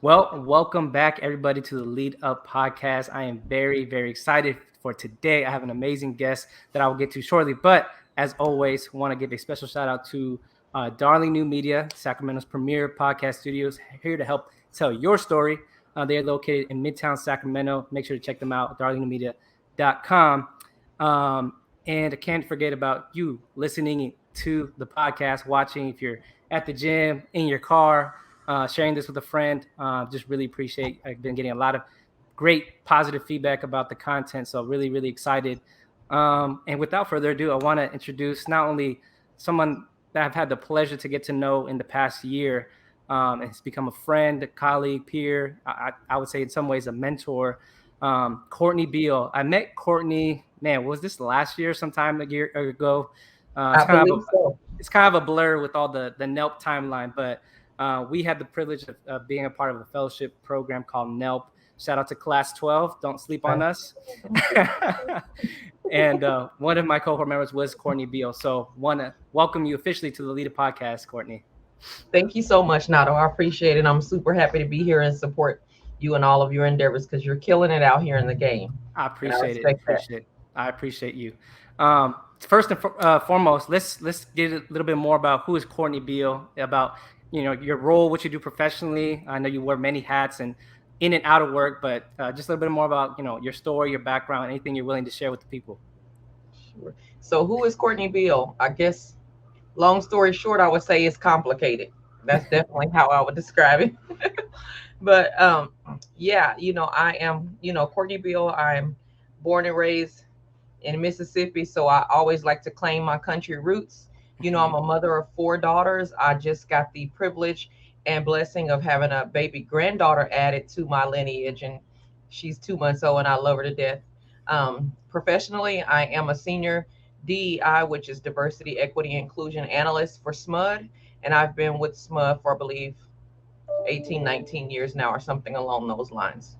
Well, welcome back, everybody, to the Lead Up Podcast. I am very, very excited for today. I have an amazing guest that I will get to shortly. But as always, want to give a special shout out to Darling New Media, Sacramento's premier podcast studios, here to help tell your story. They are located in Midtown Sacramento. Make sure to check them out, darlingnewmedia.com. And I can't forget about you listening to the podcast, watching if you're at the gym, in your car, sharing this with a friend. Just really appreciate. I've been getting a lot of great positive feedback about the content, so really, really excited. And without further ado, I want to introduce not only someone that I've had the pleasure to get to know in the past year, and it's become a friend, a colleague, peer. I would say in some ways a mentor. Courtney Beal. I met Courtney. Man, was this last year? Sometime a year ago. I believe so. It's kind of a blur with all the NELP timeline, but we had the privilege of being a part of a fellowship program called NELP. Shout out to Class 12. Don't sleep on us. And one of my cohort members was Courtney Beal. So want to welcome you officially to the Leader Podcast, Courtney. Thank you so much, Nato. I appreciate it. I'm super happy to be here and support you and all of your endeavors because you're killing it out here in the game. I appreciate it. I appreciate you. First and foremost, let's get a little bit more about who is Courtney Beal, about your role, what you do professionally. I know you wear many hats and in and out of work, but just a little bit more about your story, your background, anything you're willing to share with the people. Sure. So who is Courtney Beal? I guess long story short, I would say it's complicated. That's definitely how I would describe it. But yeah, I am, Courtney Beal. I'm born and raised in Mississippi, so I always like to claim my country roots. I'm a mother of 4 daughters. I just got the privilege and blessing of having a baby granddaughter added to my lineage, and she's 2 months old, and I love her to death. Professionally, I am a senior DEI, which is Diversity, Equity, Inclusion Analyst for SMUD, and I've been with SMUD for, I believe, 18, 19 years now or something along those lines.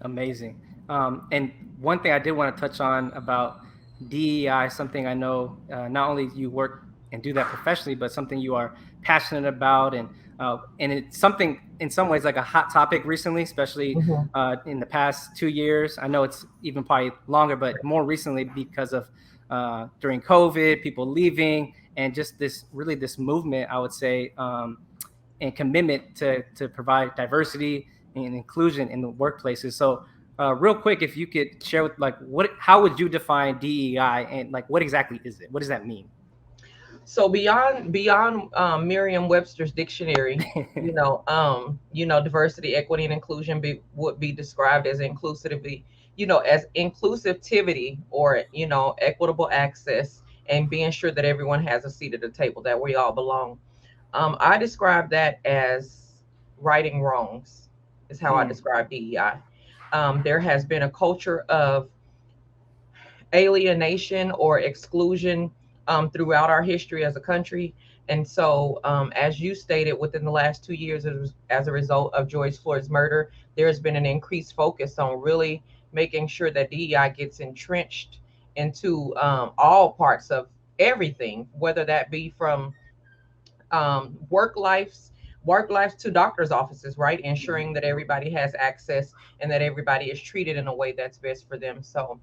Amazing. And one thing I did want to touch on about DEI, something I know not only you work and do that professionally, but something you are passionate about, and it's something in some ways like a hot topic recently, especially in the past 2 years. I know it's even probably longer, but more recently because of during COVID, people leaving, and just this movement, I would say, and commitment to provide diversity and inclusion in the workplaces. So real quick, if you could share with how would you define DEI, and what exactly is it? What does that mean? So beyond Merriam-Webster's dictionary, diversity, equity, and inclusion would be described as inclusivity, as inclusivity or equitable access and being sure that everyone has a seat at the table, that we all belong. I describe that as righting wrongs, is how I describe DEI. There has been a culture of alienation or exclusion throughout our history as a country. And so, as you stated, within the last 2 years, as a result of George Floyd's murder, there has been an increased focus on really making sure that DEI gets entrenched into all parts of everything, whether that be from work lives to doctor's offices, right? Ensuring that everybody has access and that everybody is treated in a way that's best for them. So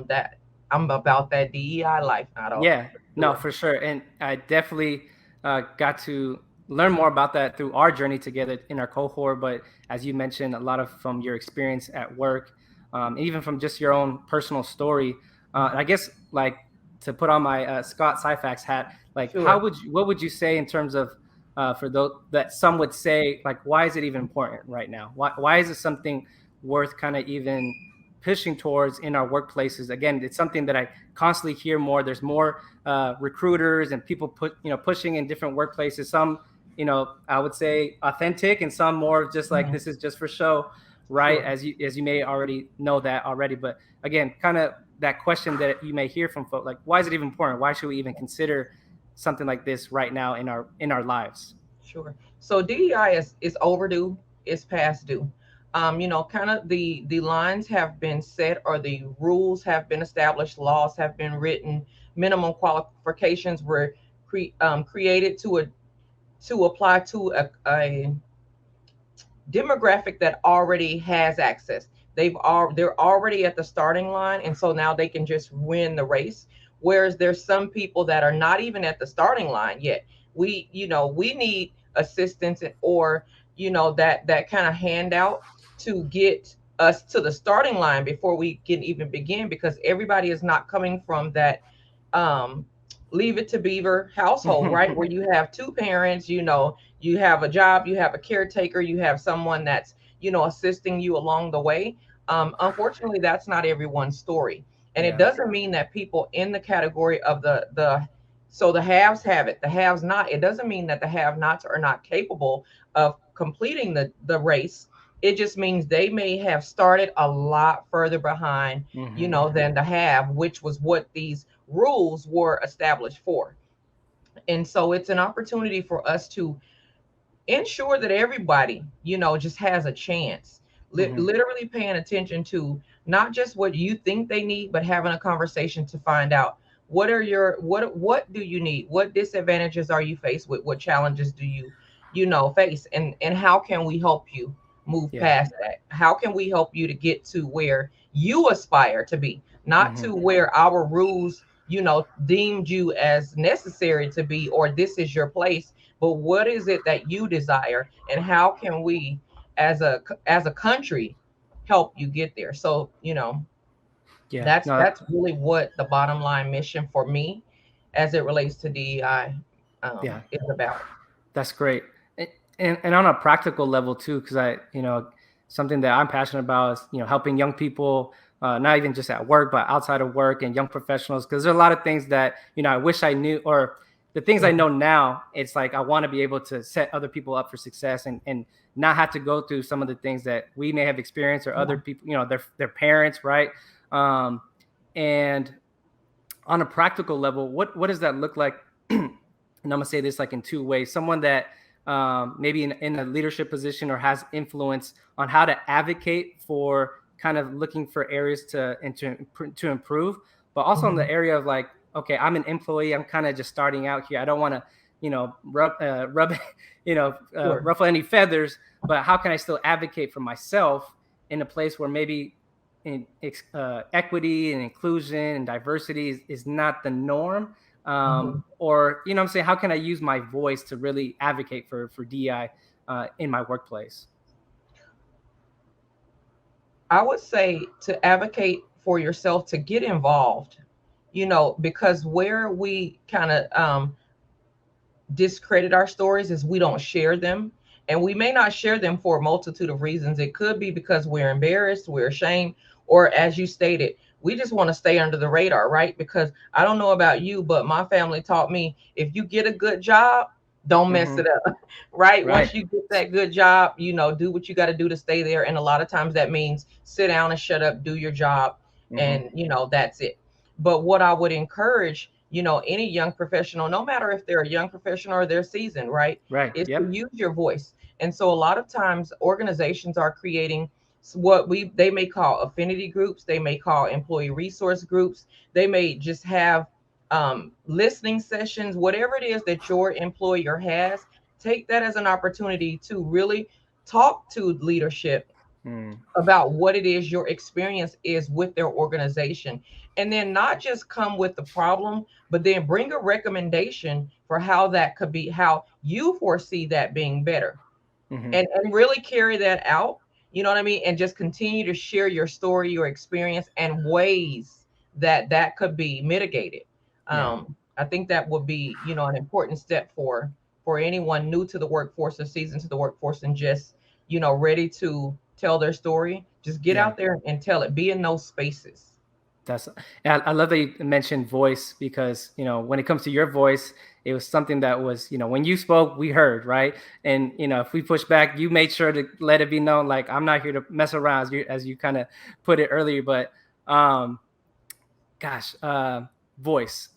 that I'm about that DEI life, not all. Yeah, no, for sure. And I definitely got to learn more about that through our journey together in our cohort. But as you mentioned, a lot of from your experience at work, even from just your own personal story. I guess to put on my Scott Syfax hat, Sure. what would you say in terms of for those that some would say, why is it even important right now? Why is it something worth kind of even pushing towards in our workplaces? Again, it's something that I constantly hear more. There's more recruiters and people pushing in different workplaces. Some, I would say authentic, and some more just this is just for show, right? Sure. As you may already know that already. But again, kind of that question that you may hear from folks, why is it even important? Why should we even consider something like this right now in our lives? Sure. So DEI is overdue. It's past due. Kind of the lines have been set, or the rules have been established, laws have been written, minimum qualifications were created to apply to demographic that already has access. They're already at the starting line, and so now they can just win the race. Whereas there's some people that are not even at the starting line yet. We need assistance, or that kind of handout to get us to the starting line before we can even begin, because everybody is not coming from that um leave it to beaver household, right, where you have two parents, you have a job, you have a caretaker, you have someone that's assisting you along the way. Unfortunately, that's not everyone's story, and it Yeah. doesn't mean that people in the category of the so the haves have it, the haves not. It doesn't mean that the have nots are not capable of completing the race. It just means they may have started a lot further behind, than the have, which was what these rules were established for. And so it's an opportunity for us to ensure that everybody, just has a chance. Literally paying attention to not just what you think they need, but having a conversation to find out what do you need, what disadvantages are you faced with, what challenges do you face, and how can we help you move Yeah. past that? How can we help you to get to where you aspire to be, not to where our rules deemed you as necessary to be, or this is your place, but what is it that you desire, and how can we as a country help you get there? So Yeah. that's No. that's really what the bottom line mission for me as it relates to DEI Yeah. is about. That's great. And on a practical level too, because something that I'm passionate about is, helping young people, not even just at work, but outside of work, and young professionals. Because there are a lot of things that, I wish I knew, or the things I know now, it's like, I want to be able to set other people up for success, and not have to go through some of the things that we may have experienced, or other people, their parents. Right. Um, and on a practical level, what does that look like? And I'm gonna say this like in two ways. Someone that maybe in a leadership position, or has influence on how to advocate for, kind of looking for areas to improve, but also in the Mhm. area of like, okay, I'm an employee, I'm kind of just starting out here. I don't want to, rub Sure. ruffle any feathers, but how can I still advocate for myself in a place where maybe equity and inclusion and diversity is not the norm, Mhm. or I'm saying, how can I use my voice to really advocate for DEI in my workplace? I would say to advocate for yourself, to get involved, because where we kind of discredit our stories is we don't share them. And we may not share them for a multitude of reasons. It could be because we're embarrassed, we're ashamed, or as you stated, we just want to stay under the radar, right? Because I don't know about you, but my family taught me, if you get a good job, don't mess it up, right? Right. Once you get that good job, do what you got to do to stay there. And a lot of times that means sit down and shut up, do your job, and that's it. But what I would encourage, any young professional, no matter if they're a young professional or they're seasoned, right, Right. is to Yep. use your voice. And so a lot of times organizations are creating what they may call affinity groups, they may call employee resource groups, they may just have listening sessions, whatever it is that your employer has. Take that as an opportunity to really talk to leadership Mm. about what it is your experience is with their organization, and then not just come with the problem, but then bring a recommendation for how that could be, how you foresee that being better, Hmm. and really carry that out. You know what I mean? And just continue to share your story, your experience, and ways that that could be mitigated. Yeah. I think that would be, an important step for anyone new to the workforce or seasoned to the workforce, and just, ready to tell their story. Just get Yeah. out there and tell it. Be in those spaces. That's I love that you mentioned voice, because when it comes to your voice, it was something that was, when you spoke, we heard, right? And if we push back, you made sure to let it be known, like, I'm not here to mess around, as you kind of put it earlier. But um gosh, voice.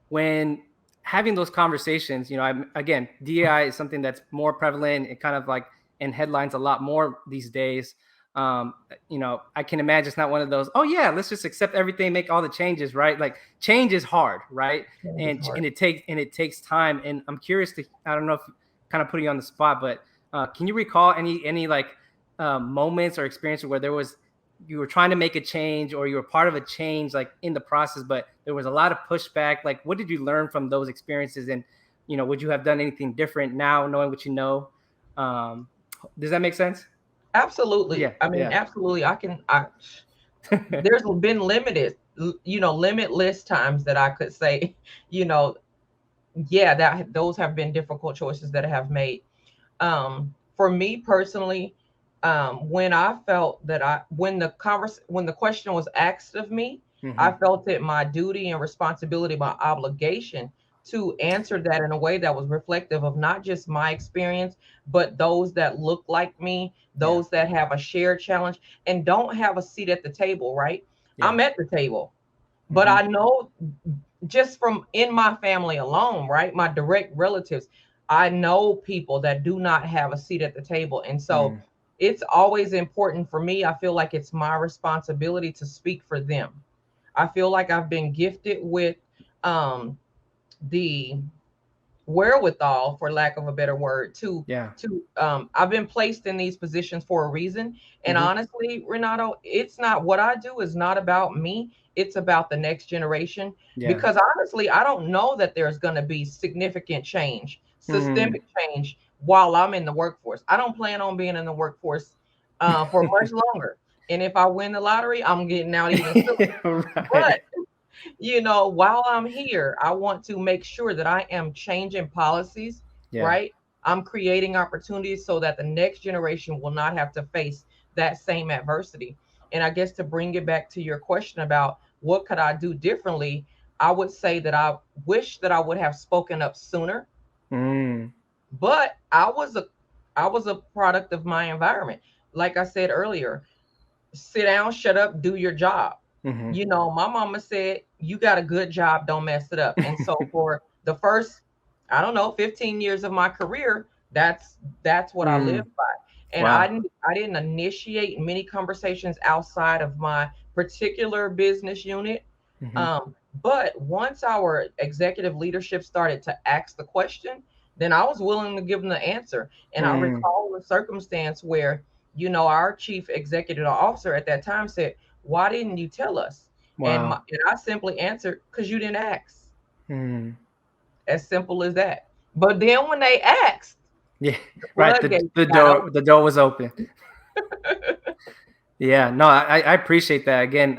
When having those conversations, again, DEI is something that's more prevalent and kind of like in headlines a lot more these days. Um, I can imagine it's not one of those, oh yeah, let's just accept everything, make all the changes, right? Like, change is hard, right? Change is And hard. it takes time. And I'm curious to, I don't know if kind of putting you on the spot, but Can you recall any like moments or experiences where you were trying to make a change or you were part of a change like in the process, but there was a lot of pushback? Like, what did you learn from those experiences? And, would you have done anything different now knowing what you know? Does that make sense? Absolutely. Yeah. I mean, Yeah. absolutely. There's been limitless times that I could say, you know, yeah, that those have been difficult choices that I have made. For me personally, when I felt that when the question was asked of me, I Mm-hmm. felt it my duty and responsibility, my obligation to answer that in a way that was reflective of not just my experience, but those that look like me, Yeah. those that have a shared challenge and don't have a seat at the table, right? Yeah. I'm at the table, but Mm-hmm. I know just from in my family alone, right? My direct relatives, I know people that do not have a seat at the table. And so Mm. it's always important for me. I feel like it's my responsibility to speak for them. I feel like I've been gifted with um, the wherewithal, for lack of a better word, Yeah. I've been placed in these positions for a reason. And Mm-hmm. honestly, Renato, it's not what I do is not about me. It's about the next generation. Yeah. Because honestly, I don't know that there's going to be significant change, Mm. systemic change while I'm in the workforce. I don't plan on being in the workforce for much longer. And if I win the lottery, I'm getting out even sooner. Right. But while I'm here, I want to make sure that I am changing policies, Yeah. right? I'm creating opportunities so that the next generation will not have to face that same adversity. And I guess to bring it back to your question about what could I do differently, I would say that I wish that I would have spoken up sooner, Mm. but I was a product of my environment. Like I said earlier, sit down, shut up, do your job. Mm-hmm. My mama said, you got a good job, don't mess it up. And so for the first, I don't know, 15 years of my career, that's what I Mm. lived by. And I Wow. didn't I didn't initiate many conversations outside of my particular business unit. Mm-hmm. But once our executive leadership started to ask the question, then I was willing to give them the answer. And I Mm. recall a circumstance where, our chief executive officer at that time said, "Why didn't you tell us?" Wow. And I simply answered, "Because you didn't ask." Mm. As simple as that. But then when they asked, Yeah. the Right. The floodgates the got door open. the door was open. Yeah, no, I appreciate that. Again,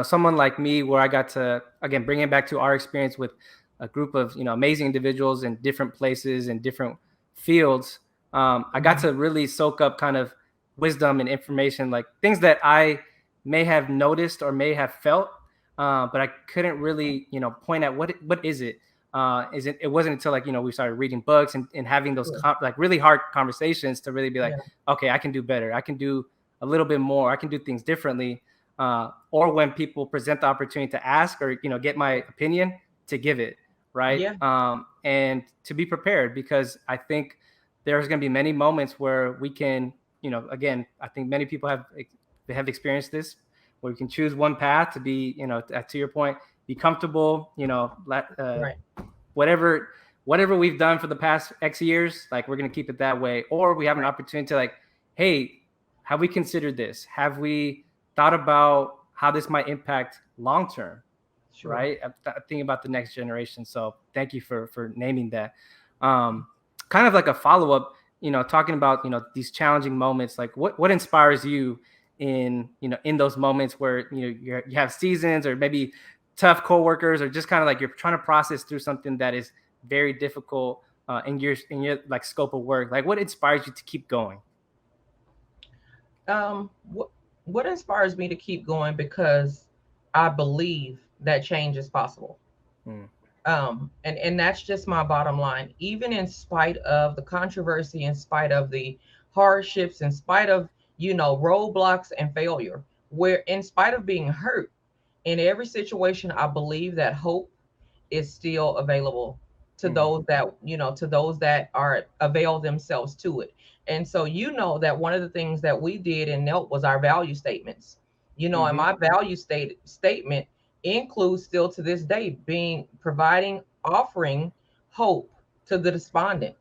someone like me, where I got to, again, bring it back to our experience with a group of, amazing individuals in different places and different fields. I got Mhm. to really soak up kind of wisdom and information, like things that I may have noticed or may have felt, but I couldn't really, point at what is it. It wasn't until, like, we started reading books and having those Sure. like really hard conversations to really be like, Yeah. okay, I can do better. I can do a little bit more. I can do things differently. Or when people present the opportunity to ask or, get my opinion, to give it, right? Yeah. And to be prepared, because I think there's going to be many moments where we can, again, I think many people have experienced this, where we can choose one path to be, to your point, be comfortable, Right. whatever we've done for the past X years, like we're gonna keep it that way. Or we have an Right. opportunity to, like, hey, have we considered this? Have we thought about how this might impact long term? Sure. Right? I'm thinking about the next generation. So thank you for naming that. Um, Kind of like a follow up, talking about, these challenging moments. Like, what inspires you in those moments where, you have seasons, or maybe tough coworkers, or just kind of like you're trying to process through something that is very difficult in your like scope of work. Like, what inspires you to keep going? What inspires me to keep going, because I believe that change is possible. Mm. And that's just my bottom line. Even in spite of the controversy, in spite of the hardships, in spite of roadblocks and failure, where in spite of being hurt, in every situation, I believe that hope is still available to Mm. those that are avail themselves to it. And so that one of the things that we did in NELP was our value statements. And Hmm. my value statement includes, still to this day, being providing offering hope to the despondent.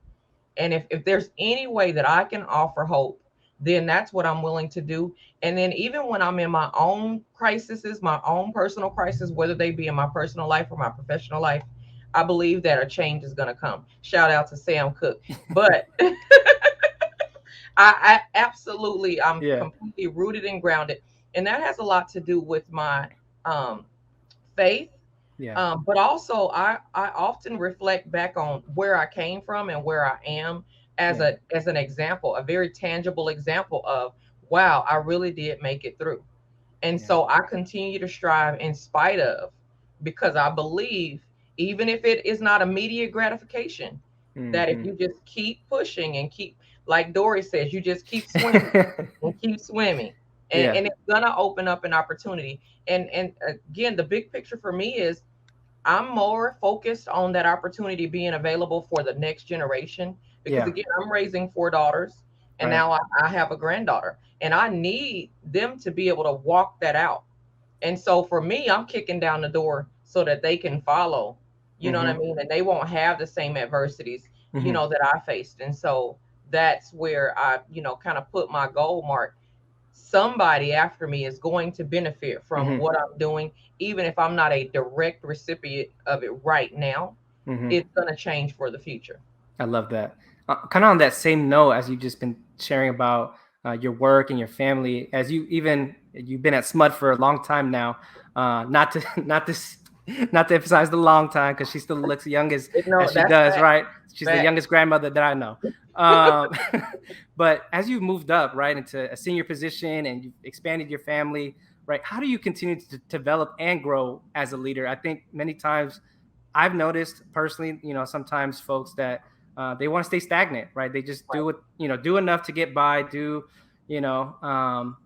And if there's any way that I can offer hope, then that's what I'm willing to do. And then even when I'm in my own crises, my own personal crisis, whether they be in my personal life or my professional life, I believe that a change is going to come. Shout out to Sam Cooke. But I absolutely, I'm Yeah. completely rooted and grounded. And that has a lot to do with my um, faith. Yeah. But also, I often reflect back on where I came from and where I am as Yeah. an example, a very tangible example of, wow, I really did make it through. And Yeah. so I continue to strive in spite of, because I believe, even if it is not immediate gratification, that if Mm-hmm. you just keep pushing and keep, like Dory says, you just keep swimming and keep swimming, Yeah. and it's gonna open up an opportunity. And again, the big picture for me is I'm more focused on that opportunity being available for the next generation, because Yeah. again, I'm raising four daughters, and Right. now I have a granddaughter, and I need them to be able to walk that out. And so for me, I'm kicking down the door so that they can follow, you know what I Mm-hmm. mean? And they won't have the same adversities, Mm-hmm. that I faced. And so that's where I, kind of put my goal mark. Somebody after me is going to benefit from Mm-hmm. what I'm doing, even if I'm not a direct recipient of it right now. Mm-hmm. It's going to change for the future. I love that. Kind of on that same note, as you've just been sharing about your work and your family, as you've been at SMUD for a long time now. Not to not to not to emphasize the long time, because she still looks young as No, she that's does. fact. Right, she's the Fact. youngest grandmother that I know. Um, but as you moved up right into a senior position and you've expanded your family, right, how do you continue to develop and grow as a leader? I think many times I've noticed personally, sometimes folks that they want to stay stagnant, right? They just Right. do it, do enough to get by, you know, um,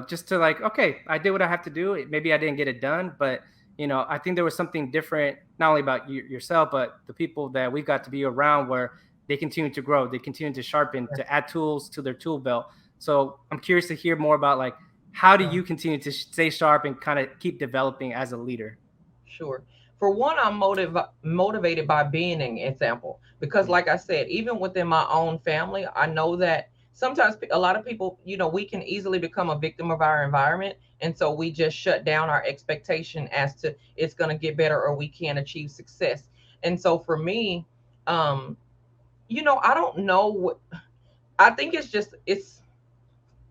just to like, okay, I did what I have to do. Maybe I didn't get it done, but I think there was something different, not only about yourself, but the people that we got to be around, where they continue to grow, they continue to sharpen, Yes. to add tools to their tool belt. So I'm curious to hear more about like, how do Yeah. you continue to stay sharp and kind of keep developing as a leader? Sure. For one, I'm motivated by being an example, because, Mm, like I said, even within my own family, I know that sometimes a lot of people, we can easily become a victim of our environment. And so we just shut down our expectation as to it's going to get better or we can't achieve success. And so for me, um, I don't know what, I think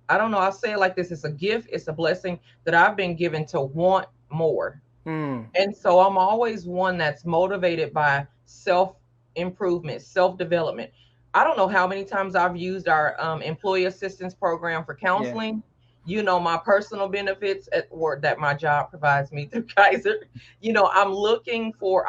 I don't know. I'll say it like this: it's a gift, it's a blessing that I've been given to want more. mm, And so I'm always one that's motivated by self improvement, self development. I don't know how many times I've used our employee assistance program for yeah, counseling. My personal benefits at work that my job provides me through Kaiser. I'm looking for,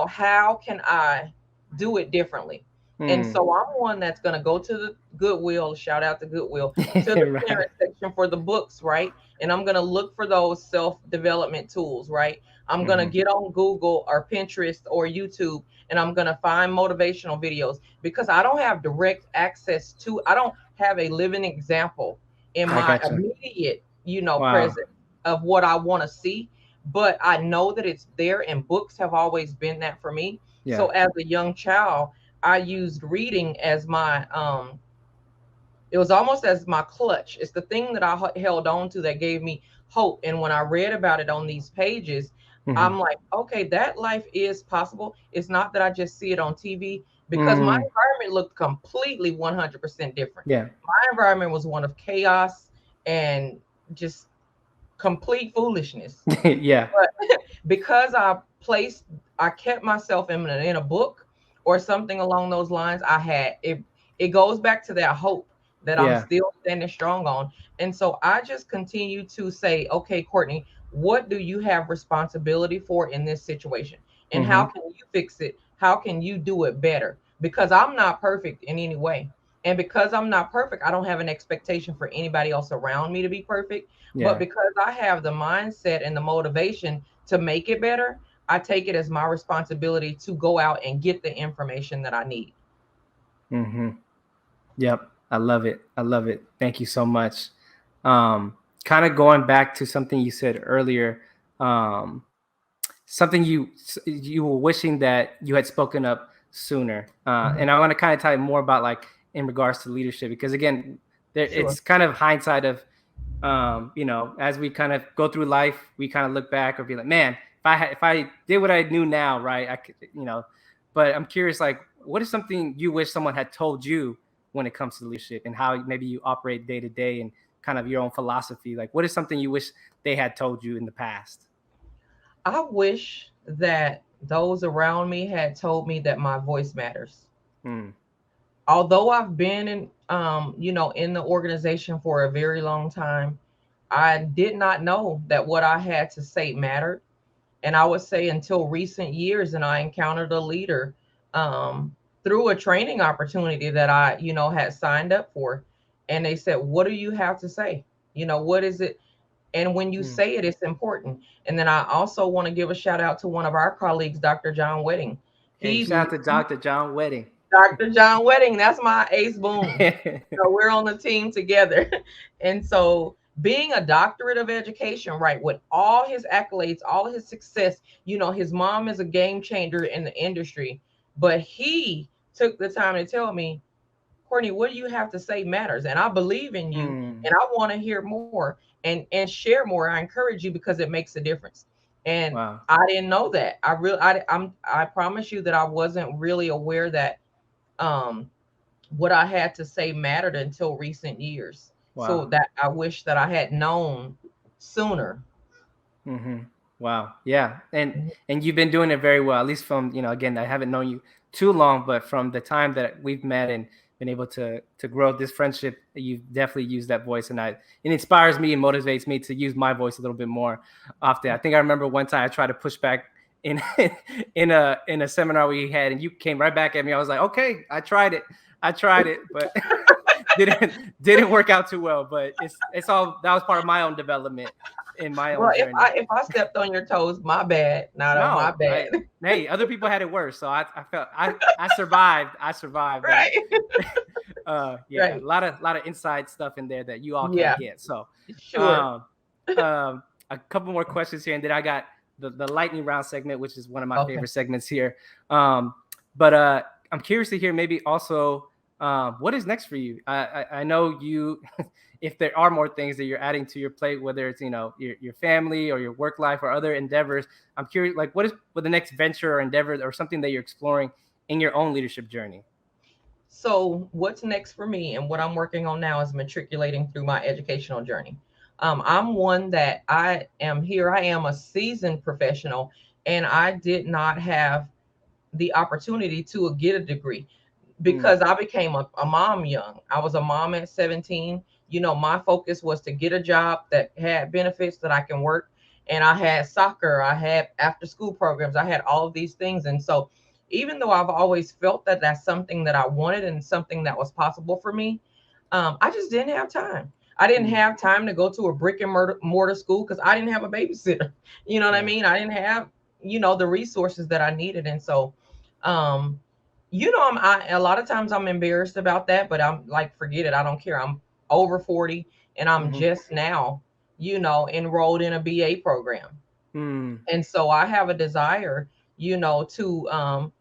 how can I do it differently? And mm. so I'm one that's going to go to the Goodwill, shout out to Goodwill, to the Right. clearance section for the books, right? And I'm going to look for those self development tools, right? I'm going to Hmm. get on Google or Pinterest or YouTube, and I'm going to find motivational videos, because I don't have direct access to, I don't have a living example in I my gotcha. immediate, Wow. present of what I want to see. But I know that it's there, and books have always been that for me. So Yeah. as a young child, I used reading as my it was almost as my clutch. It's the thing that I held on to that gave me hope. And when I read about it on these pages, Hmm. I'm like, okay, that life is possible. It's not that I just see it on TV, because my Mm. environment looked completely 100% different. Yeah. My environment was one of chaos and just complete foolishness. Yeah. But because I kept myself in a book or something along those lines, I had it. It goes back to that hope that I'm Yeah. still standing strong on. And so I just continue to say, okay, Courtney, what do you have responsibility for in this situation? And how Hmm. can you fix it? How can you do it better? Because I'm not perfect in any way. And because I'm not perfect, I don't have an expectation for anybody else around me to be perfect. But Yeah. because I have the mindset and the motivation to make it better, I take it as my responsibility to go out and get the information that I need. Hmm. Yep. I love it. I love it. Thank you so much. Um, Kind of going back to something you said earlier, something you were wishing that you had spoken up sooner. And I want to kind of tell you more about like in regards to leadership, because again, it's kind of hindsight of, as we kind of go through life, we kind of look back or be like, man, if I did what I knew now, right, I could, but I'm curious, like, what is something you wish someone had told you when it comes to leadership and how maybe you operate day to day and kind of your own philosophy? Like, what is something you wish they had told you in the past? I wish that those around me had told me that my voice matters. Although I've been in, in the organization for a very long time, I did not know that what I had to say mattered. And I would say until recent years, and I encountered a leader through a training opportunity that I, had signed up for. And they said, what do you have to say? What is it? And when you say it, it's important. And then I also want to give a shout out to one of our colleagues, Dr. John Wedding. Shout out to Dr. John Wedding. Dr. John Wedding, that's my ace boom. So we're on the team together. And so being a doctorate of education, right, with all his accolades, all his success, his mom is a game changer in the industry, but he took the time to tell me, Courtney, what do you have to say matters? And I believe in you and I want to hear more and share more. I encourage you because it makes a difference. And wow. I didn't know that. I promise you that I wasn't really aware that what I had to say mattered until recent years. Wow. So that I wish that I had known sooner. Wow. Yeah. And you've been doing it very well, at least from, again, I haven't known you too long, but from the time that we've met and been able to grow this friendship, you've definitely used that voice, and it inspires me and motivates me to use my voice a little bit more often. I think I remember one time I tried to push back in a seminar we had, and you came right back at me. I was like, okay, I tried it, but didn't work out too well. But it's all, that was part of my own development in my own journey. If I stepped on your toes, my bad. My bad. Hey, other people had it worse, so I felt I survived. Right. Yeah, right. A lot of inside stuff in there that you all can't get. So sure. A couple more questions here, and then I got the lightning round segment, which is one of my favorite segments here. But I'm curious to hear maybe also what is next for you. I know you. If there are more things that you're adding to your plate, whether it's your family or your work life or other endeavors, I'm curious, like what is the next venture or endeavor or something that you're exploring in your own leadership journey? So what's next for me and what I'm working on now is matriculating through my educational journey. I'm one that I am a seasoned professional, and I did not have the opportunity to get a degree because I became a mom young. I was a mom at 17. My focus was to get a job that had benefits that I can work. And I had soccer, I had after school programs, I had all of these things. And so even though I've always felt that that's something that I wanted and something that was possible for me, I just didn't have time. I didn't have time to go to a brick and mortar school because I didn't have a babysitter. You know what I mean? I didn't have, the resources that I needed. And so, a lot of times I'm embarrassed about that, but I'm like, forget it. I don't care. I'm over 40 and I'm just now, enrolled in a BA program. And so I have a desire, to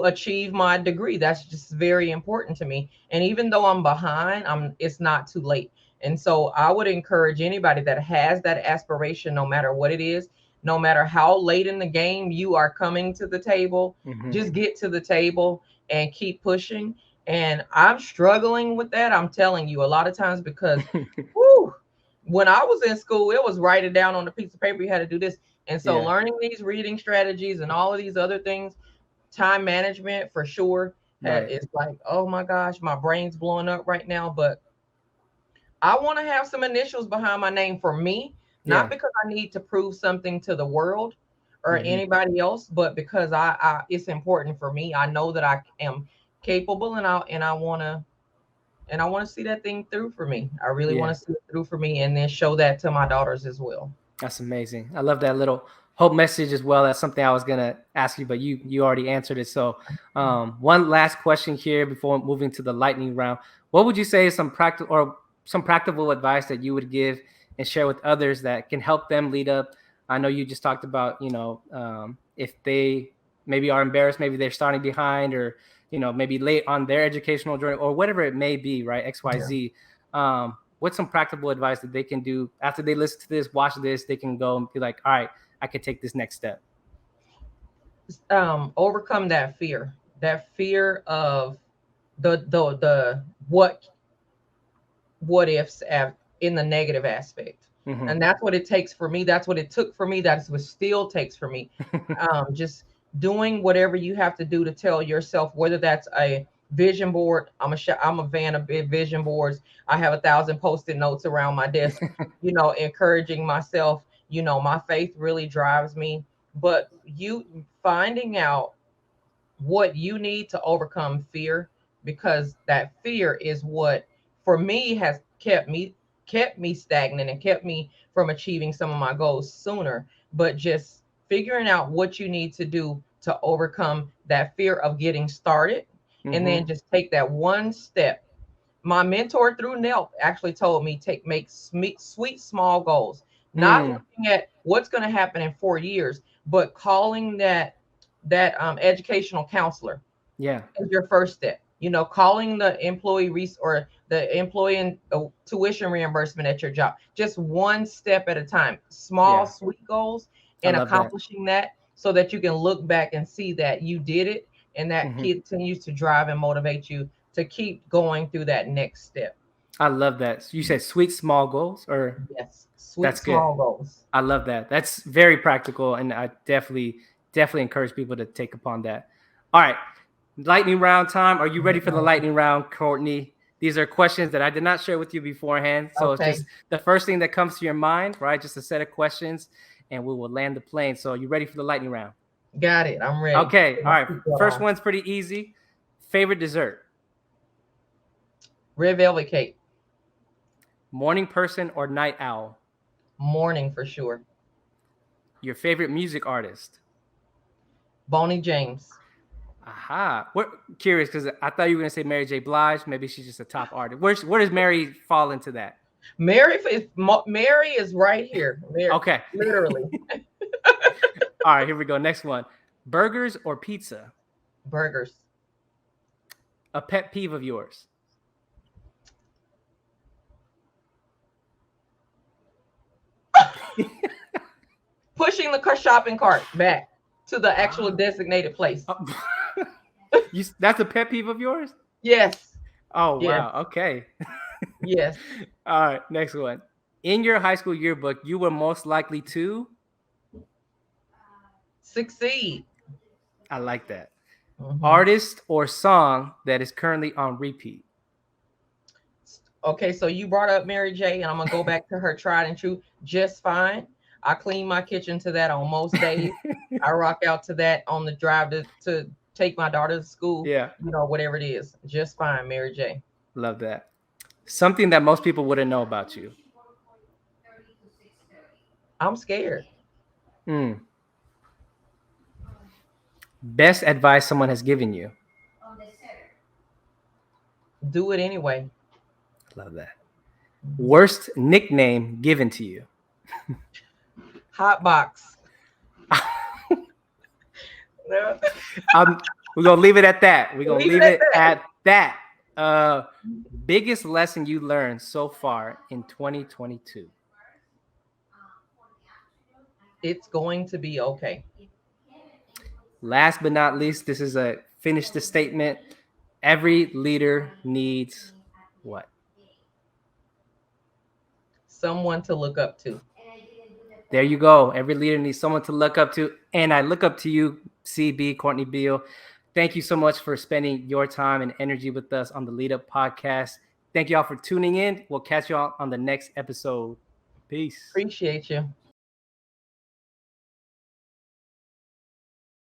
achieve my degree. That's just very important to me. And even though I'm behind, it's not too late. And so I would encourage anybody that has that aspiration, no matter what it is, no matter how late in the game you are coming to the table, just get to the table and keep pushing. And I'm struggling with that. I'm telling you a lot of times because when I was in school, it was write it down on a piece of paper. You had to do this. And so learning these reading strategies and all of these other things, time management for sure. It's like, oh my gosh, my brain's blowing up right now. But I want to have some initials behind my name for me, not because I need to prove something to the world or anybody else, but because I it's important for me. I know that I am capable and I want to see that thing through for me. I really want to see it through for me and then show that to my daughters as well. That's amazing. I love that little hope message as well. That's something I was going to ask you, but you already answered it. So one last question here before moving to the lightning round. What would you say is some practical advice that you would give and share with others that can help them lead up? I know you just talked about, if they maybe are embarrassed, maybe they're starting behind, or maybe late on their educational journey, or whatever it may be, right? XYZ. Yeah. What's some practical advice that they can do after they listen to this, watch this, they can go and be like, all right, I could take this next step? Overcome that fear of the what ifs in the negative aspect. Mm-hmm. And that's what it takes for me. That's what it took for me. That's what still takes for me. Just doing whatever you have to do to tell yourself, whether that's a vision board. I'm a fan of big vision boards. I have 1,000 Post-it notes around my desk, encouraging myself. My faith really drives me. But you finding out what you need to overcome fear, because that fear is what, for me, has kept me stagnant and kept me from achieving some of my goals sooner. But just figuring out what you need to do to overcome that fear of getting started, and then just take that one step. My mentor through NELP actually told me make sweet small goals, not looking at what's going to happen in 4 years, but calling that educational counselor as your first step. Calling the employee or the employee tuition reimbursement at your job. Just one step at a time. Small, sweet goals, and accomplishing that, so that you can look back and see that you did it, and that continues to drive and motivate you to keep going through that next step. I love that. So you said sweet small goals, or yes, sweet small goals. I love that. That's very practical, and I definitely encourage people to take upon that. All right, lightning round time. Are you ready for the lightning round, Courtney? These are questions that I did not share with you beforehand, so it's just the first thing that comes to your mind, right? Just a set of questions, and we will land the plane. So, are you ready for the lightning round? Got it. I'm ready. Okay. All right. First one's pretty easy. Favorite dessert? Red velvet cake. Morning person or night owl? Morning for sure. Your favorite music artist? Bonnie James. Aha. We're curious because I thought you were going to say Mary J. Blige. Maybe she's just a top artist. Where does Mary fall into that? Mary is right here. Mary, okay. Literally. All right, here we go. Next one. Burgers or pizza? Burgers. A pet peeve of yours? Pushing the shopping cart back to the actual designated place. That's a pet peeve of yours? Yes. Oh, yes. Wow. Okay. Yes. All right, next one. In your high school yearbook, you were most likely to succeed. I like that. Artist or song that is currently on repeat? Okay, so you brought up Mary J, and I'm going to go back to her tried and true, Just Fine. I clean my kitchen to that on most days. I rock out to that on the drive to take my daughter to school. Yeah. Whatever it is. Just Fine, Mary J. Love that. Something that most people wouldn't know about you? I'm scared. Best advice someone has given you? Do it anyway. Love that. Worst nickname given to you? Hot box. We're going to leave it at that. We're going to leave it at that. Biggest lesson you learned so far in 2022? It's going to be okay. Last but not least, this is finish the statement. Every leader needs what? Someone to look up to. There you go. Every leader needs someone to look up to. And I look up to you, CB, Courtney Beal. Thank you so much for spending your time and energy with us on the Lead Up Podcast. Thank you all for tuning in. We'll catch you all on the next episode. Peace. Appreciate you.